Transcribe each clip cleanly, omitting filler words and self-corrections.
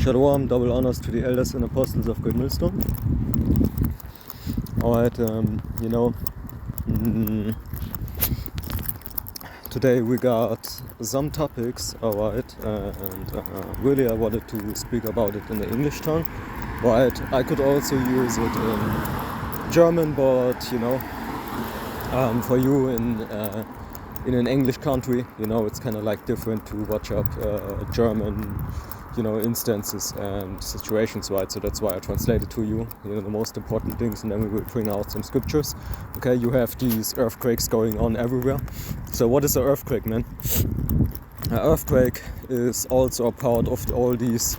Shalom, double honors to the elders and apostles of Great Millstone. Alright, today we got some topics, alright, and really I wanted to speak about it in the English tongue, but I could also use it in German, but for you in an English country, it's kind of like different to watch up German instances and situations, right? So that's why I translated to you, the most important things, and then we will bring out some scriptures. Okay, you have these earthquakes going on everywhere. So what is an earthquake, man? An earthquake is also a part of all these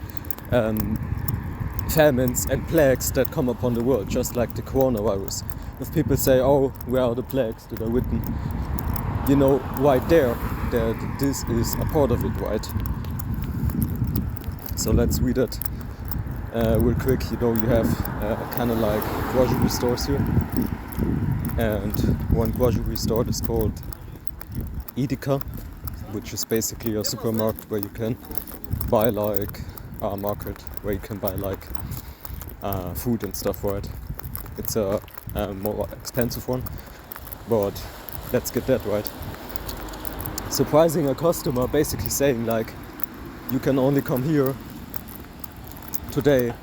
famines and plagues that come upon the world, just like the coronavirus. If people say, oh, where are the plagues that are written? Right there, that this is a part of it, right? So let's read it real quick. You have kind of like grocery stores here, and one grocery store is called Edeka, which is basically a supermarket where you can buy like a market where you can buy like food and stuff, right? It's a more expensive one, but let's get that right. Surprising a customer, basically saying like, you can only come here today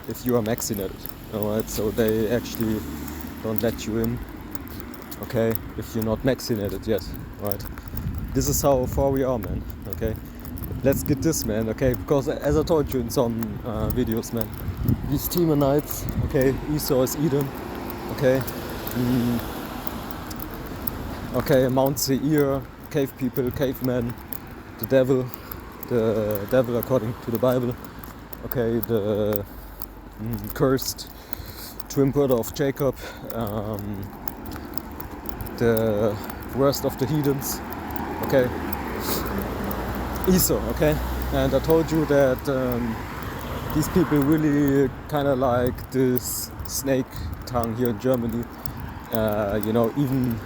if you are vaccinated. Alright, so they actually don't let you in, okay, if you're not vaccinated yet, right? This is how far we are, man, okay? Let's get this, man, okay? Because as I told you in some videos, man, these Temanites, okay, Esau is Edom, okay? Okay, Mount Seir, cave people, cavemen, the devil according to the Bible, okay, the cursed twin brother of Jacob, the worst of the heathens, okay, Esau, okay, and I told you that these people really kind of like this snake tongue here in Germany, even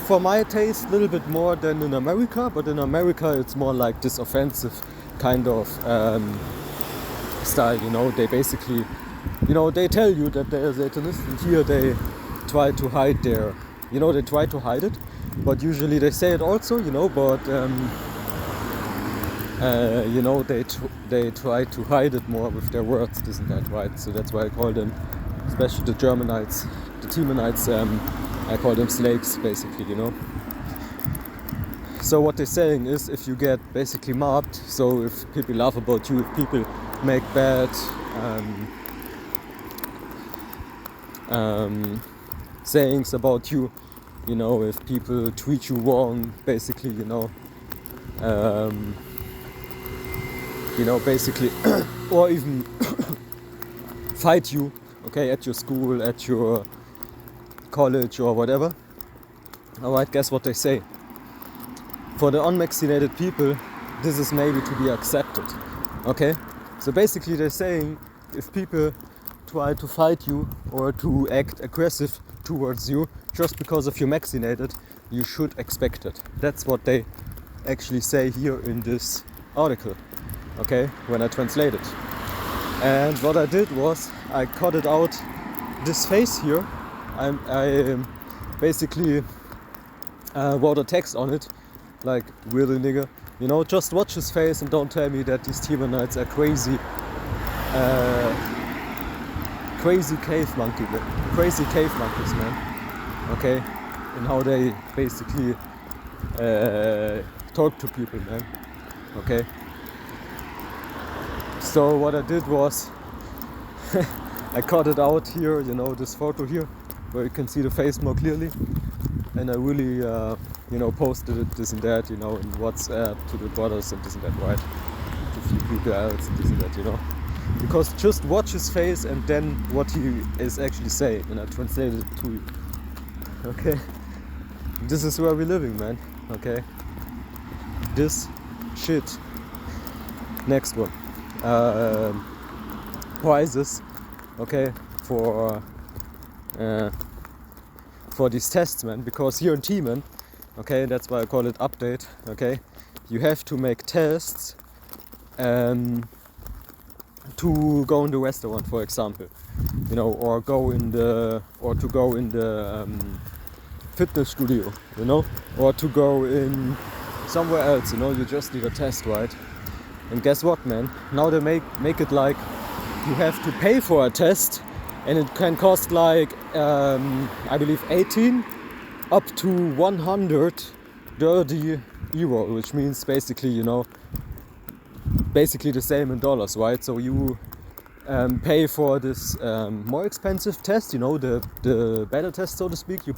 for my taste, a little bit more than in America, but in America it's more like this offensive kind of style, they basically, they tell you that they are Satanists, and here they try to hide they try to hide it, but usually they say it also, but they try to hide it more with their words, isn't that right? So that's why I call them, especially the Germanites, the Temanites, I call them slaves, basically, So what they're saying is, if you get basically mobbed, so if people laugh about you, if people make bad sayings about you, if people treat you wrong, basically, basically, or even fight you, okay, at your school, at your college or whatever. Alright, guess what they say? For the unvaccinated people, this is maybe to be accepted. Okay? So basically they're saying, if people try to fight you or to act aggressive towards you just because of you're vaccinated, you should expect it. That's what they actually say here in this article. Okay? When I translate it. And what I did was, I cut it out this face here. I basically wrote a text on it, like, really nigga, just watch his face and don't tell me that these Temanites are crazy cave monkeys, man, okay, and how they basically talk to people, man, okay. So what I did was, I cut it out here, this photo here, where you can see the face more clearly, and I really, posted it, this and that, in WhatsApp to the brothers and this and that, right, to a few people else and this and that, because just watch his face and then what he is actually saying, and I translated it to you, okay, this is where we're living, man, okay, this shit. Next one, prices, okay, for these tests, man, because here in Teman, okay, that's why I call it update, okay, you have to make tests to go in the restaurant, for example, you know, or to go in the fitness studio, you know, or to go in somewhere else, you know. You just need a test, right? And guess what, man? Now they make it like you have to pay for a test, and it can cost like I believe 18 up to 130 euro, which means basically, you know, basically the same in dollars, right? So you pay for this more expensive test, you know, the better test, so to speak. You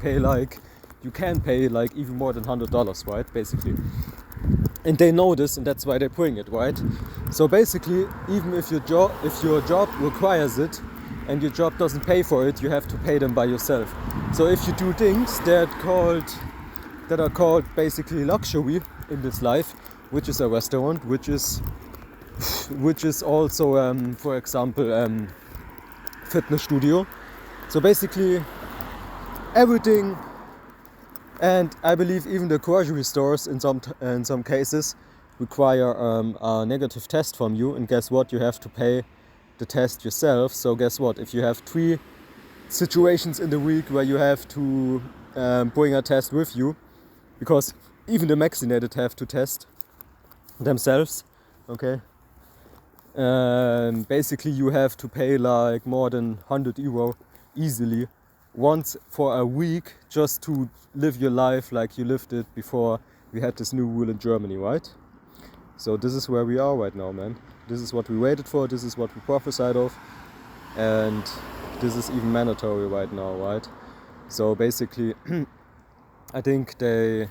can pay like even more than $100, right? Basically. And they know this, and that's why they're putting it, right? So basically, even if your job requires it and your job doesn't pay for it, you have to pay them by yourself. So if you do things that are called basically luxury in this life, which is a restaurant, which is also for example fitness studio. So basically everything. And I believe even the grocery stores in some cases require a negative test from you. And guess what? You have to pay the test yourself. So guess what? If you have 3 situations in the week where you have to bring a test with you, because even the vaccinated have to test themselves, okay? Basically you have to pay like more than 100 euro easily once for a week, just to live your life like you lived it before we had this new rule in Germany, right? So this is where we are right now, man. This is what we waited for, this is what we prophesied of, and this is even mandatory right now, right? So basically I think they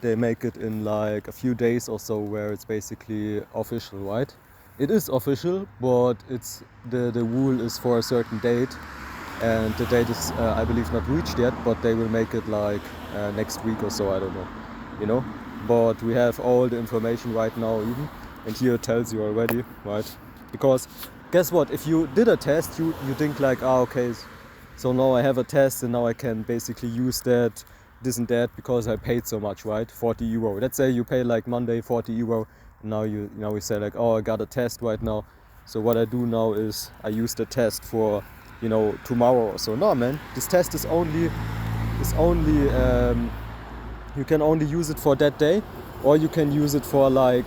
make it in like a few days or so where it's basically official, right? It is official, but it's the rule is for a certain date. And the date is, I believe, not reached yet, but they will make it like next week or so, I don't know, you know. But we have all the information right now even, and here it tells you already, right? Because guess what, if you did a test, you think like, okay, so now I have a test and now I can basically use that, this and that, because I paid so much, right? 40 euro. Let's say you pay like Monday 40 euro, and now you say like, oh, I got a test right now. So what I do now is I use the test for, you know, tomorrow or so. No, man, this test is only you can only use it for that day, or you can use it for like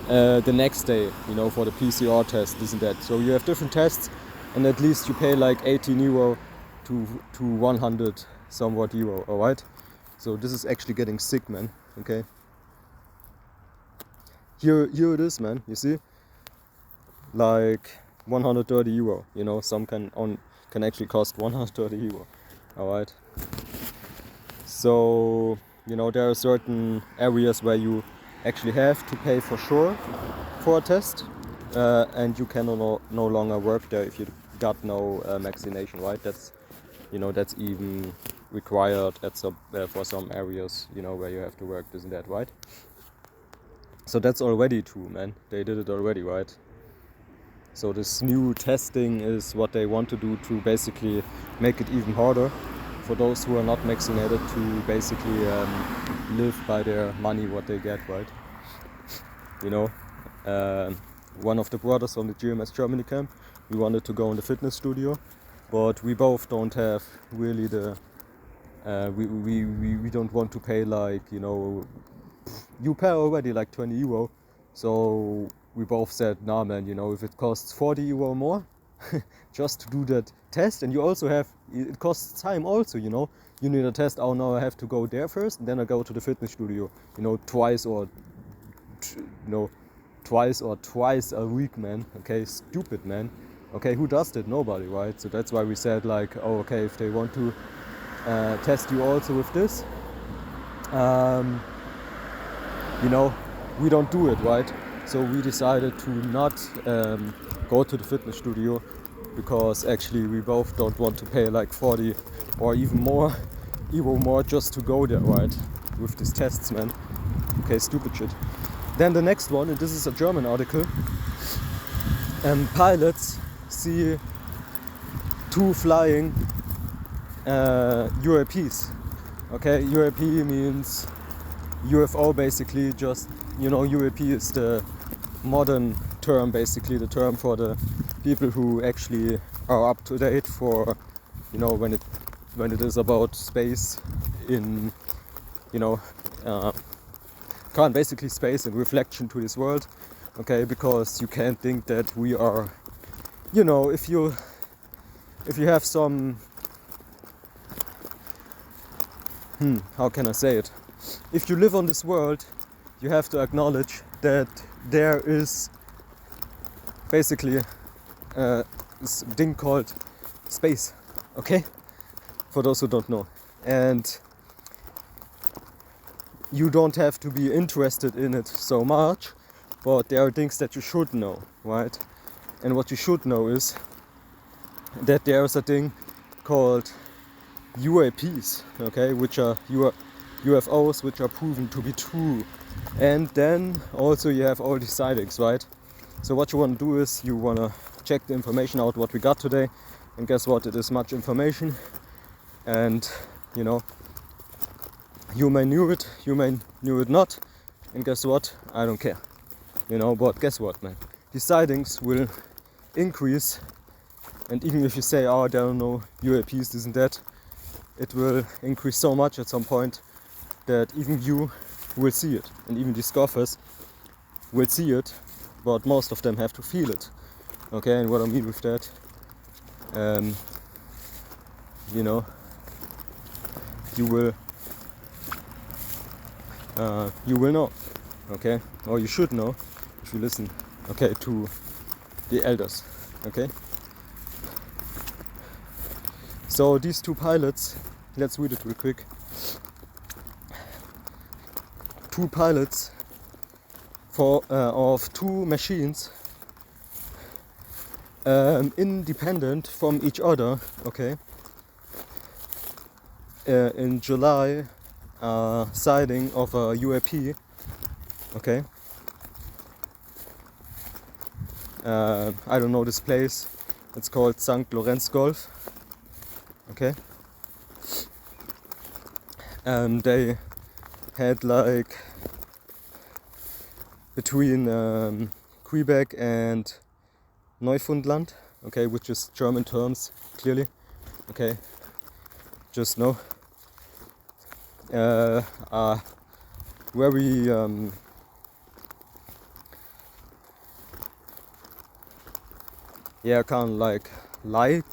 the next day, you know, for the PCR test, this and that. So you have different tests, and at least you pay like 18 euro to 100 somewhat euro, alright? So this is actually getting sick, man, okay? Here it is, man, you see? Like 130 euro, you know, some can actually cost 130 euro, alright? So, you know, there are certain areas where you actually have to pay for sure for a test, and you can no longer work there if you got no vaccination, right? That's, you know, that's even required at some for some areas, you know, where you have to work, this and that, right? So that's already true, man. They did it already, right? So this new testing is what they want to do to basically make it even harder for those who are not vaccinated to basically live by their money, what they get, right? You know, one of the brothers from the GMS Germany camp, we wanted to go in the fitness studio, but we both don't have really the, we don't want to pay like, you know, you pay already like 20 euro, so we both said, nah man, you know, if it costs 40 euro more just to do that test, and you also have, it costs time also, you know, you need a test, oh no, I have to go there first, and then I go to the fitness studio, you know, twice or twice a week, man, okay, stupid, man, okay, who does that? Nobody, right? So that's why we said like, oh, okay, if they want to test you also with this, you know, we don't do it, right? So we decided to not go to the fitness studio, because actually we both don't want to pay like 40 or even more just to go there, right? With these tests, man. Okay, stupid shit. Then the next one, and this is a German article, pilots see 2 flying UAPs. Okay, UAP means UFO, basically, just, you know, UAP is the modern term, basically the term for the people who actually are up to date for, you know, when it is about space in, you know, basically space in reflection to this world, okay? Because you can't think that we are, you know, if you have some, how can I say it? If you live on this world, you have to acknowledge that there is basically this thing called space, okay? For those who don't know. And you don't have to be interested in it so much, but there are things that you should know, right? And what you should know is that there is a thing called UAPs, okay, which are UFOs, which are proven to be true. And then also you have all these sightings, right? So what you want to do is you want to check the information out what we got today, and guess what? It is much information, and you know, you may knew it, you may knew it not, and guess what? I don't care, you know. But guess what, man? These sightings will increase, and even if you say, oh, there are no UAPs, this and that, it will increase so much at some point that even you will see it, and even the scoffers will see it, but most of them have to feel it, okay? And what I mean with that, you know, you will know, okay? Or you should know if you listen, okay, to the elders, okay? So these two pilots, let's read it real quick. Two pilots of two machines, independent from each other, okay? In July, sighting of a UAP, okay? I don't know this place. It's called St. Lorenz Golf, okay? They had like between Quebec and Neufundland, okay, which is German terms, clearly, okay, just know. Very yeah, kind of like light,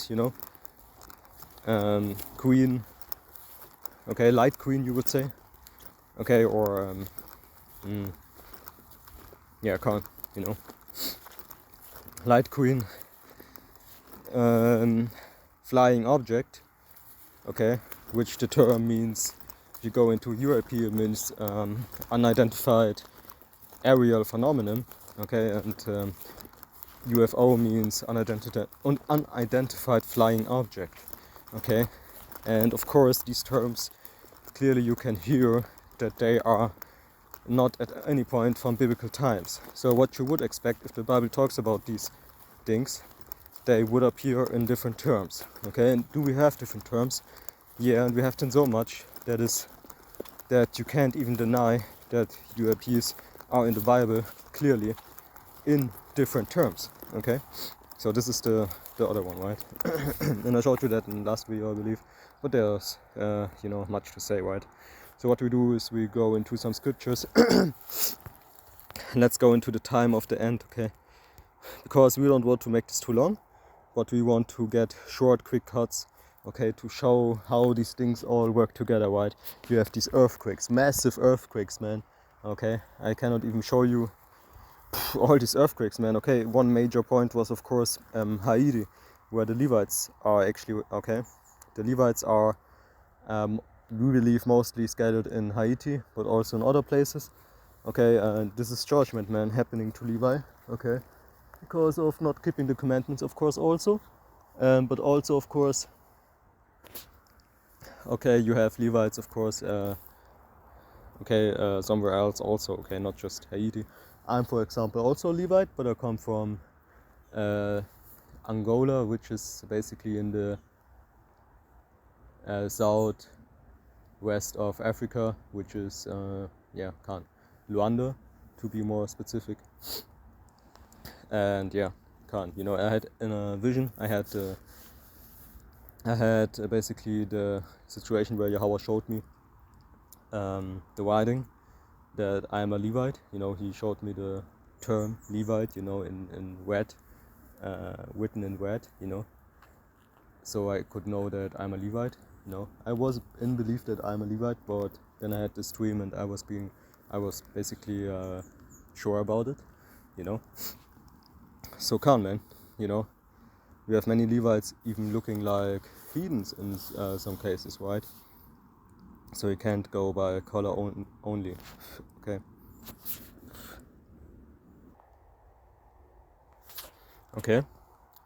you know, queen, okay, light queen, you would say, okay, or yeah, kind, you know, light queen, flying object, okay, which the term means, if you go into UAP, it means unidentified aerial phenomenon, okay, and UFO means unidentified flying object, okay. And of course these terms, clearly you can hear that they are not at any point from biblical times. So what you would expect if the Bible talks about these things, they would appear in different terms, okay. And do we have different terms? Yeah, and we have them so much that you can't even deny that UAPs are in the Bible clearly in different terms, okay. So this is the other one, right? And I showed you that in the last video, I believe, but there's you know, much to say, right? So what we do is we go into some scriptures. Let's go into the time of the end, okay? Because we don't want to make this too long, but we want to get short, quick cuts, okay, to show how these things all work together, right? You have these earthquakes, massive earthquakes, man, okay? I cannot even show you all these earthquakes, man, okay? One major point was, of course, Haiti, where the Levites are actually, okay? The Levites are, we believe, mostly scattered in Haiti, but also in other places, okay? And this is judgment, man, happening to Levi, okay? Because of not keeping the commandments, of course, also. But also, of course, okay, you have Levites, of course, okay, somewhere else also, okay, not just Haiti. I'm, for example, also Levite, but I come from Angola, which is basically in the southwest of Africa, which is, yeah, Luanda. to be more specific. And yeah, Khan, you know, I had in a vision, I had basically the situation where Yahweh showed me the writing that I am a Levite. You know, he showed me the term Levite, you know, in red, written in red, you know, so I could know that I'm a Levite. You know, I was in belief that I'm a Levite, but then I had this dream and I was basically sure about it, you know. So Khan, man, you know, we have many Levites even looking like heathens in some cases, right? So you can't go by color only. Okay. Okay.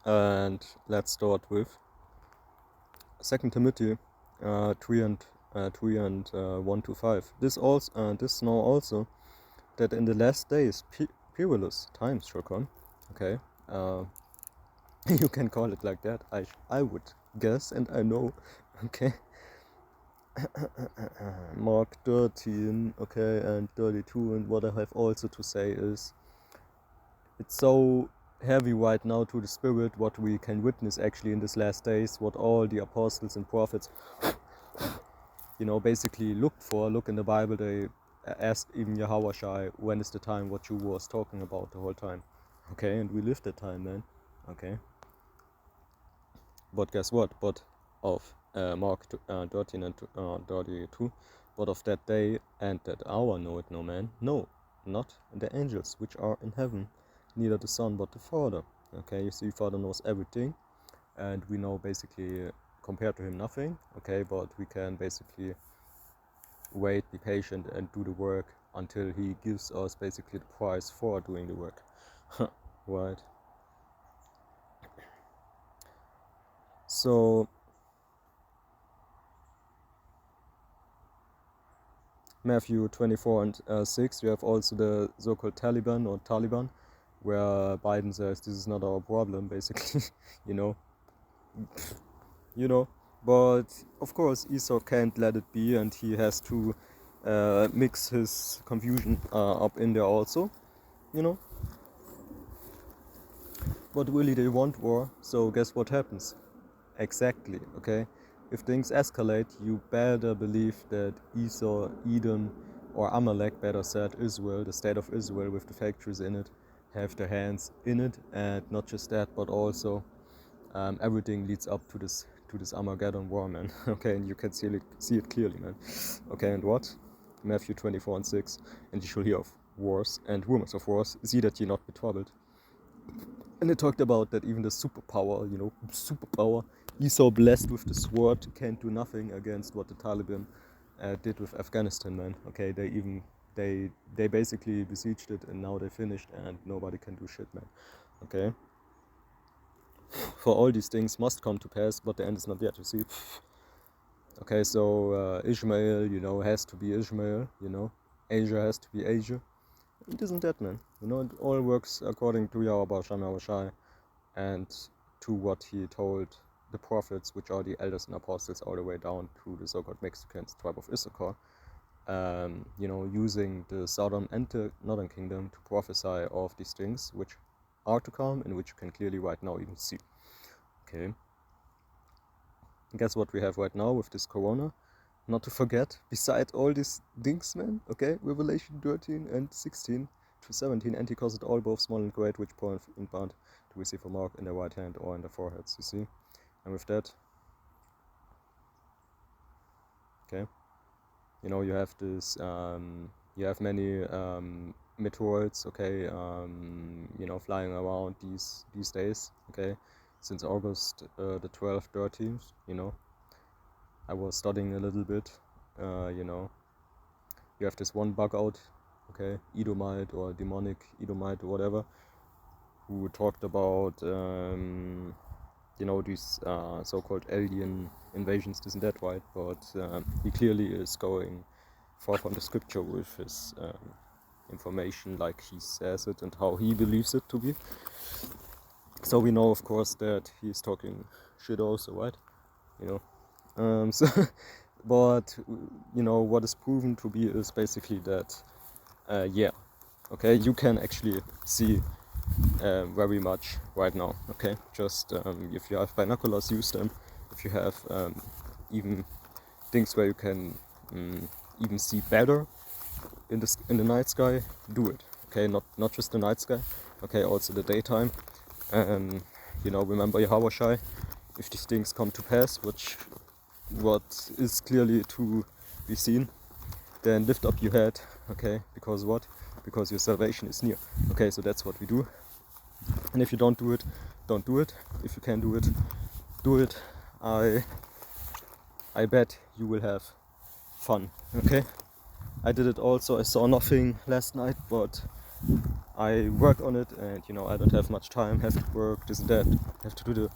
And let's start with 2 Timothy 3 and 1 to 5. This know also that in the last days perilous times shall come. Okay. You can call it like that. I would guess, and I know. Okay. Mark 13, okay, and 32, and what I have also to say is it's so heavy right now to the spirit what we can witness actually in these last days, what all the apostles and prophets, you know, basically look in the Bible. They asked even Yahweh when is the time what you was talking about the whole time. Okay, and we lived that time, man. Okay. But guess what? But of Mark 13 and 32, but of that day and that hour know it no man, no, not the angels which are in heaven, neither the Son but the Father. Okay, you see, Father knows everything, and we know basically compared to him nothing. Okay, but we can basically wait, be patient, and do the work until he gives us basically the prize for doing the work. Right. So Matthew 24 and 6, you have also the so-called Taliban, where Biden says this is not our problem, basically, you know. But of course Esau can't let it be, and he has to mix his confusion up in there also, you know. But really they want war, so guess what happens? Exactly, okay? If things escalate, you better believe that Esau, Edom, or Amalek, better said Israel, the state of Israel with the factories in it, have their hands in it. And not just that, but also everything leads up to this Armageddon war, man. Okay, and you can see it clearly, man. Okay, and what? Matthew 24 and 6, and you shall hear of wars and rumors of wars, see that ye not be troubled. And they talked about that even the superpower, Esau blessed with the sword can't do nothing against what the Taliban did with Afghanistan, man. Okay, they basically besieged it and now they finished and nobody can do shit, man. Okay. For all these things must come to pass, but the end is not yet, you see. Okay, so Ishmael, you know, has to be Ishmael, you know. Asia has to be Asia. It isn't that, man. You know, it all works according to Yahweh Shai and to what he told the prophets, which are the elders and apostles, all the way down to the so-called Mexican tribe of Issachar. You know, using the southern and the northern kingdom to prophesy of these things which are to come and which you can clearly right now even see. Okay. And guess what we have right now with this corona? Not to forget, beside all these things, man, okay, Revelation 13 and 16 to 17, and he caused it all, both small and great, which point in bound to receive a mark in their right hand or in their foreheads, you see. And with that, okay, you know, you have this, you have many meteoroids, okay, you know, flying around these days, okay, since August the 12th, 13th, you know. I was studying a little bit, you know. You have this one bug out, okay, Edomite or demonic Edomite or whatever, who talked about, you know, these so-called alien invasions, this and that, right? But he clearly is going far from the scripture with his information like he says it and how he believes it to be. So we know, of course, that he's talking shit also, right? You know. So, but you know what is proven to be is basically that, yeah, okay, you can actually see very much right now. Okay, just if you have binoculars, use them. If you have even things where you can even see better in the night sky, do it. Okay, not just the night sky. Okay, also the daytime. You know, remember Yahweh Shai. If these things come to pass, what is clearly to be seen, then lift up your head. Okay, because what? Because your salvation is near. Okay, so that's what we do. And if you don't do it, don't do it. If you can do it, do it. I bet you will have fun. Okay, I did it also. I saw nothing last night, but I work on it, and you know, I don't have much time. Have to work, this and that. Have to do the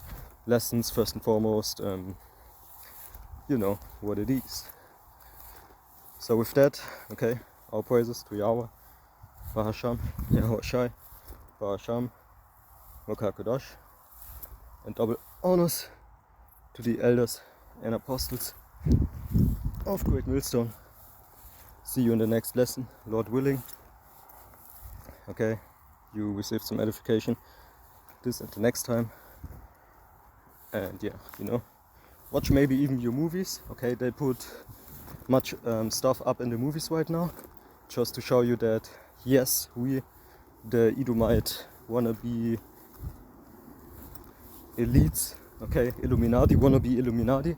lessons first and foremost. You know what it is. So with that, okay, our praises to Yahweh, Bahasham, Yahweh Shai, Bahasham, Wakakodash, and double honors to the elders and apostles of Great Millstone. See you in the next lesson, Lord willing. Okay, you received some edification this and the next time. And yeah, you know, watch maybe even your movies. Okay, they put much stuff up in the movies right now, just to show you that yes, we, the Edomite wannabe elites, okay, Illuminati, wannabe Illuminati,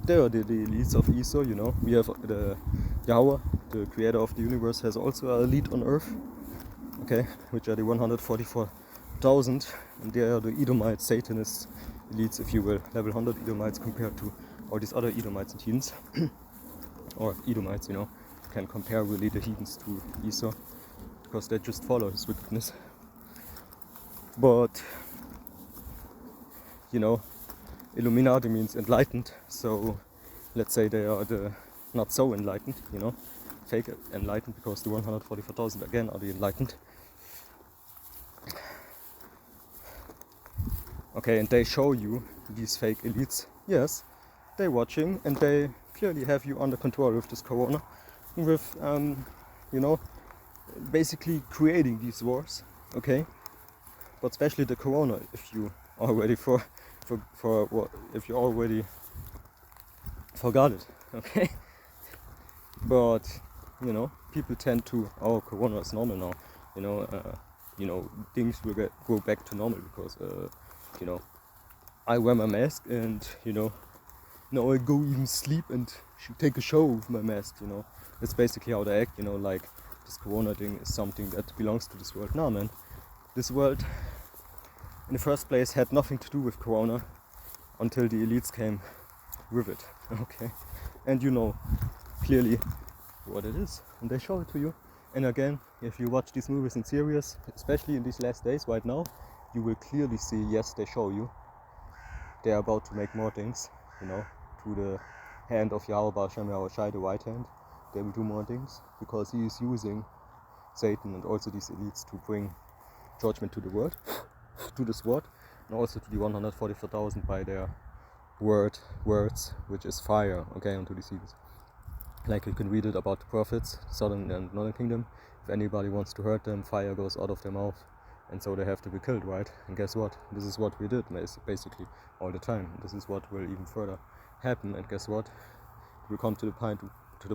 they are the elites of Esau, you know. We have the Yahweh, the creator of the universe, has also an elite on earth, okay, which are the 144,000, and they are the Edomite Satanist elites, if you will, level 100 Edomites compared to all these other Edomites and heathens, or Edomites, you know. You can compare really the heathens to Esau, because they just follow his wickedness. But, you know, Illuminati means enlightened, so let's say they are the not so enlightened, you know, fake enlightened, because the 144,000 again are the enlightened. Okay, and they show you these fake elites. Yes, they're watching, and they clearly have you under control with this corona, with, you know, basically creating these wars, okay? But especially the corona, if you are ready for what, if you already forgot it, okay? But, you know, people tend to, oh, corona is normal now, you know, things will go back to normal because, you know, I wear my mask, and, you know, now I go even sleep and take a show with my mask, you know. That's basically how they act, you know, like this corona thing is something that belongs to this world. Nah, man, this world in the first place had nothing to do with corona until the elites came with it, okay? And you know clearly what it is, and they show it to you. And again, if you watch these movies in series, especially in these last days right now, you will clearly see, yes, they show you they're about to make more things, you know, to the hand of Yahweh Bashem Yahweh Shai, the right hand. They will do more things because he is using Satan and also these elites to bring judgment to the world, to this world, and also to the 144,000 by their words, which is fire, okay, onto these heathens. Like you can read it about the prophets, southern and northern kingdom. If anybody wants to hurt them, fire goes out of their mouth, and so they have to be killed, right? And guess what? This is what we did basically all the time. This is what will even further happen, and guess what? We'll come to the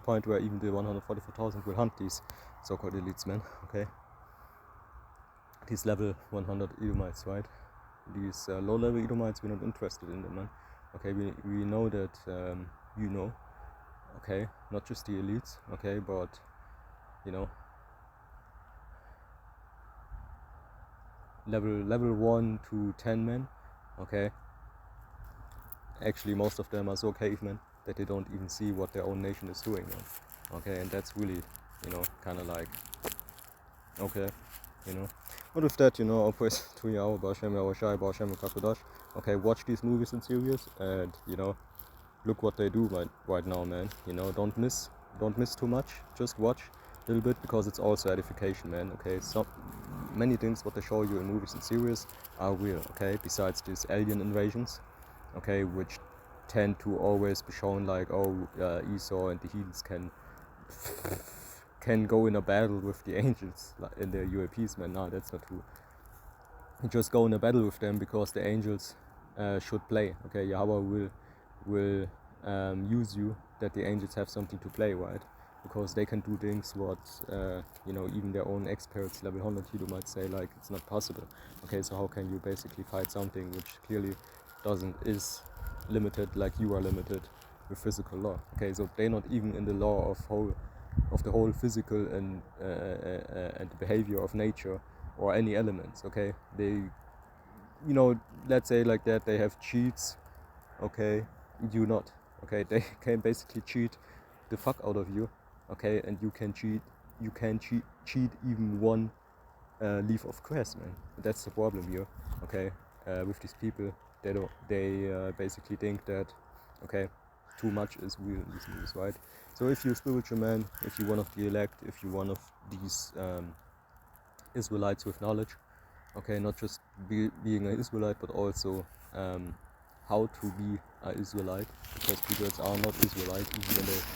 point where even the 144,000 will hunt these so-called elites, man, okay? These level 100 Edomites, right? These low-level Edomites, we're not interested in them, man. Okay, we know that, you know, okay, not just the elites, okay, but, you know, level 1 to 10 men, okay? Actually, most of them are so cavemen that they don't even see what their own nation is doing, man. Okay, and that's really, you know, kind of like, okay, you know. But with that, you know, I'll praise to Yahweh, Bashem, Yahweh Shai, Bashem, Kakodash. Okay, watch these movies in series, and, you know, look what they do right now, man. You know, don't miss too much. Just watch a little bit, because it's also edification, man. Okay, so many things what they show you in movies and series are real. Okay, besides these alien invasions, okay, which tend to always be shown like, oh, Esau and the heathens can go in a battle with the angels in the UAPs, man. No, that's not true. You just go in a battle with them because the angels should play. Okay, Yahweh will use you, that the angels have something to play, right? Because they can do things what even their own experts, level 100 Hilo, might say like it's not possible. Okay, so how can you basically fight something which clearly is limited like you are limited with physical law? Okay, so they're not even in the law of the whole physical and the behavior of nature or any elements. Okay, they, let's say like that, they have cheats. Okay, you not. Okay, they can basically cheat the fuck out of you. Okay, and you can cheat even one leaf of grass, man. That's the problem here. Okay, with these people, they basically think that, okay, too much is real in these movies, right? So if you're a spiritual man, if you're one of the elect, if you're one of these Israelites with knowledge, okay, not just being an Israelite, but also how to be an Israelite, because people are not Israelite, even when they're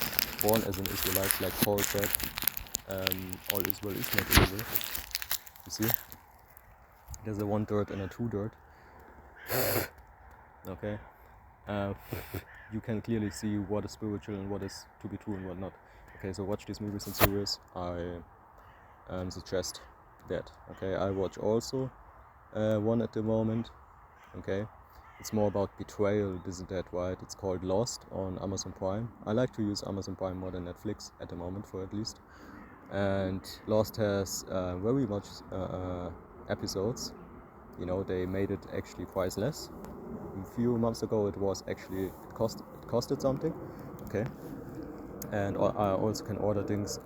born as an Israelite, like Paul said, all Israel is not Israel. You see? There's a 1/3 and a 2/3. Okay? You can clearly see what is spiritual and what is to be true and what not. Okay, so watch these movies in series. I suggest that. Okay, I watch also one at the moment. Okay, it's more about betrayal, isn't that right? It's called Lost on Amazon Prime. I like to use Amazon Prime more than Netflix at the moment, for at least. And Lost has very much episodes. They made it actually priceless. A few months ago, it costed something. Okay. And I also can order things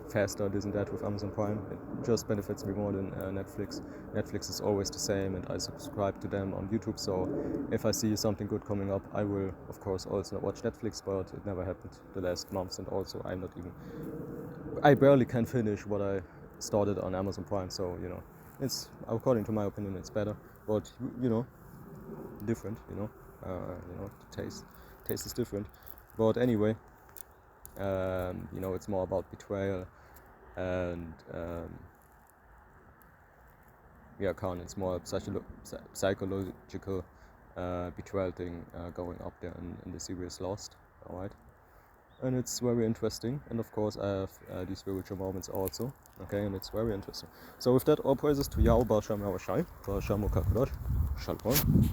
faster, isn't that, with Amazon Prime. It just benefits me more than Netflix. Netflix is always the same, and I subscribe to them on YouTube, so if I see something good coming up, I will of course also watch Netflix, but it never happened the last months, and also I barely can finish what I started on Amazon Prime, so it's, according to my opinion, it's better, but different, the taste is different. But anyway, it's more about betrayal and Khan, it's more psychological betrayal thing going up there in the series Lost. Alright, and it's very interesting, and of course I have these spiritual moments also. Okay, and it's very interesting. So with that, all praises to Yahweh B'Shem Yahushai, B'Shem Ukakudosh, Shalom.